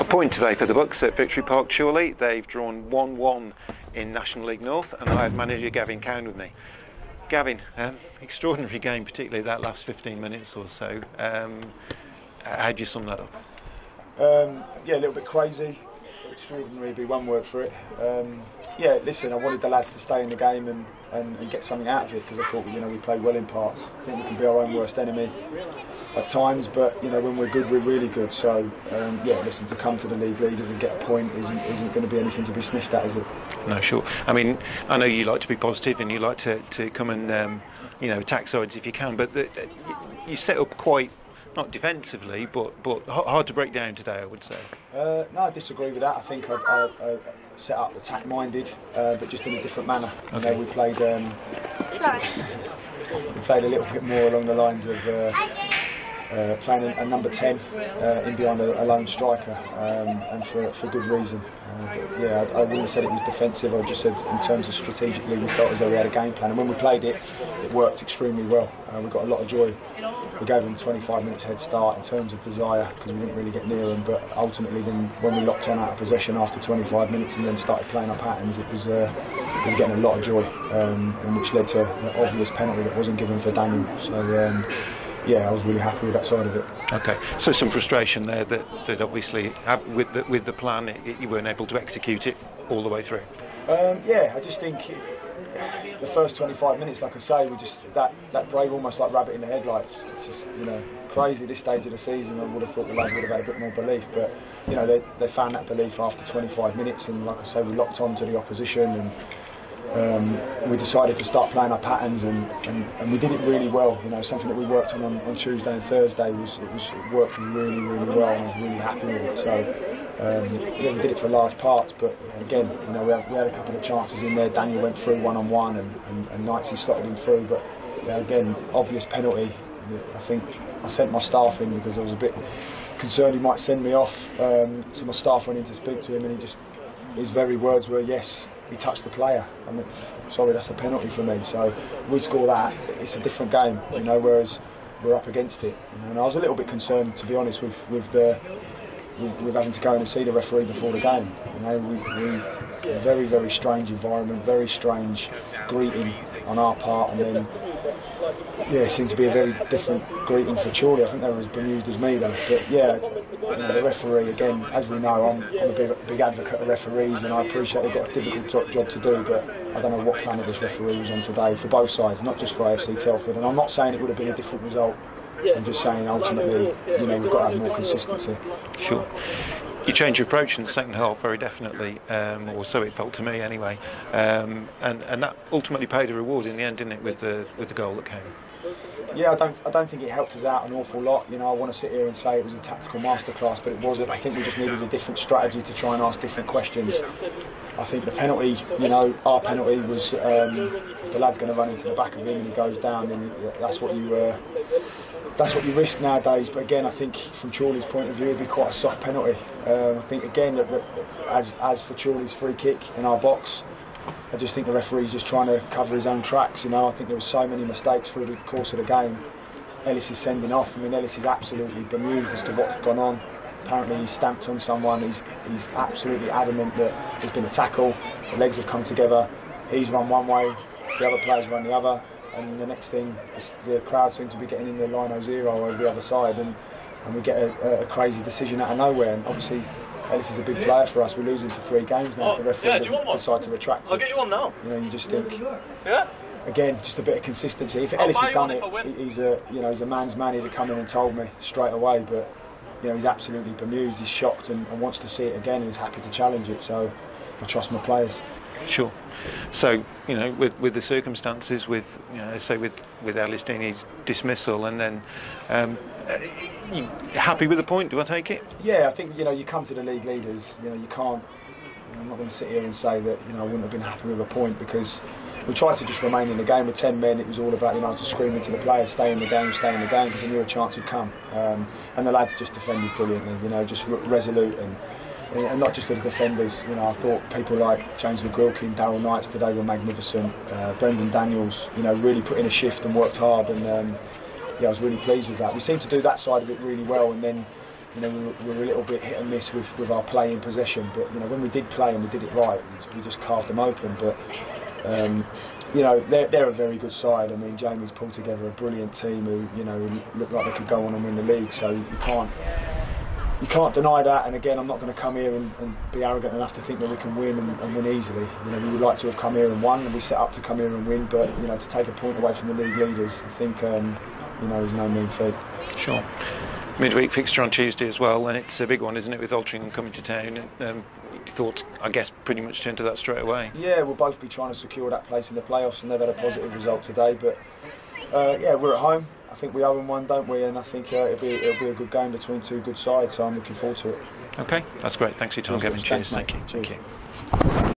Point today for the Bucks at Victory Park, Chorley. They've drawn 1-1 in National League North, and I have manager Gavin Cowan with me. Gavin, extraordinary game, particularly that last 15 minutes or so. How do you sum that up? Yeah, a little bit crazy. Extraordinary would be one word for it. Yeah, listen, I wanted the lads to stay in the game and get something out of it, because I thought, we played well in parts. I think we can be our own worst enemy at times, but when we're good, we're really good. So yeah, listen, to come to the league leaders and get a point isn't going to be anything to be sniffed at, is it? No, sure. I mean, I know you like to be positive and you like to come and attack sides if you can, but you set up quite, not defensively, but hard to break down today, I would say. No, I disagree with that. I think I set up attack-minded, but just in a different manner. Okay. We played. We played a little bit more along the lines of playing a number 10 in behind a lone striker, and for good reason. But yeah, I wouldn't have said it was defensive. I just said in terms of strategically, we felt as though we had a game plan, and when we played it, it worked extremely well. We got a lot of joy. We gave them 25 minutes head start in terms of desire, because we didn't really get near them, but ultimately when we locked on out of possession after 25 minutes and then started playing our patterns, it was we were getting a lot of joy, and which led to an obvious penalty that wasn't given for Daniel. So yeah, I was really happy with that side of it. Okay, so some frustration there that obviously with the plan you weren't able to execute it all the way through. Yeah, I just think the first 25 minutes, like I say, we just that brave, almost like rabbit in the headlights. It's just crazy this stage of the season. I would have thought the lads would have had a bit more belief, but they found that belief after 25 minutes, and like I say, we locked on to the opposition and we decided to start playing our patterns, and we did it really well. Something that we worked on Tuesday and Thursday it worked really well, and I was really happy with it. So yeah, we did it for large parts, but again, we had a couple of chances in there. Daniel went through one-on-one, and Knightsy slotted him through, but again, obvious penalty. I think I sent my staff in because I was a bit concerned he might send me off. So my staff went in to speak to him, and his very words were, "Yes, he touched the player. I mean, sorry, that's a penalty for me." So we score that, it's a different game, whereas we're up against it. And I was a little bit concerned, to be honest, with having to go in and see the referee before the game. We very, very strange environment, very strange greeting on our part, and then yeah, it seemed to be a very different greeting for Chorley. I think they were as bemused as me though. But yeah, the referee, again, as we know, I'm a big advocate of referees, and I appreciate they've got a difficult job to do, but I don't know what planet this referee was on today for both sides, not just for AFC Telford. And I'm not saying it would have been a different result. I'm just saying ultimately, we've got to have more consistency. Sure. You changed your approach in the second half very definitely, or so it felt to me anyway, and that ultimately paid a reward in the end, didn't it, with the goal that came? Yeah, I don't think it helped us out an awful lot. I want to sit here and say it was a tactical masterclass, but it wasn't. I think we just needed a different strategy to try and ask different questions. I think the penalty, our penalty was, if the lad's going to run into the back of him and he goes down, then that's what you risk nowadays. But again, I think from Chorley's point of view, it'd be quite a soft penalty. I think again, as for Chorley's free kick in our box, I just think the referee's just trying to cover his own tracks. I think there were so many mistakes through the course of the game. Ellis is sending off. I mean, Ellis is absolutely bemused as to what's gone on. Apparently he's stamped on someone. He's absolutely adamant that there's been a tackle. The legs have come together. He's run one way, the other players run the other, and the next thing, the crowd seem to be getting in the Lino Zero over the other side, and we get a crazy decision out of nowhere. And obviously Ellis is a big player for us. We're losing for 3 games now. If the referee decide to retract it. I'll get you one now. You just think, yeah. Again, just a bit of consistency. If Ellis has done it, he's a man's man. He'd have come in and told me straight away. But he's absolutely bemused. He's shocked and wants to see it again. And he's happy to challenge it. So I trust my players. Sure. So with the circumstances, with say with Ellis Deeney's dismissal, and then you happy with the point? Do I take it? Yeah, I think you come to the league leaders. You can't. I'm not going to sit here and say that I wouldn't have been happy with a point, because we tried to just remain in the game with 10 men. It was all about just screaming to the players, stay in the game, because I knew a chance would come. And the lads just defended brilliantly. Just resolute and not just the defenders. I thought people like James McGuilkin, Darryl Knights today were magnificent. Brendan Daniels, really put in a shift and worked hard, and yeah, I was really pleased with that. We seemed to do that side of it really well, and then you know, we were a little bit hit and miss with our play in possession. But you know, when we did play and we did it right, we just carved them open. But you know, they're a very good side. I mean, Jamie's pulled together a brilliant team who, you know, look like they could go on and win the league. So you can't deny that. And again, I'm not going to come here and be arrogant enough to think that we can win and win easily. You know, we would like to have come here and won, and we set up to come here and win. But you know, to take a point away from the league leaders, I think you know, is no mean feat. Sure. Midweek fixture on Tuesday as well, and it's a big one, isn't it, with Altrincham coming to town? Thoughts, I guess, pretty much turn to that straight away. Yeah, we'll both be trying to secure that place in the playoffs, and they've had a positive result today. But yeah, we're at home. I think we owe them one, don't we? And I think it'll be a good game between two good sides. So I'm looking forward to it. Okay, that's great. Thanks for your time, Gavin. Cheers. Thanks, Thank you. Cheers. Thank you.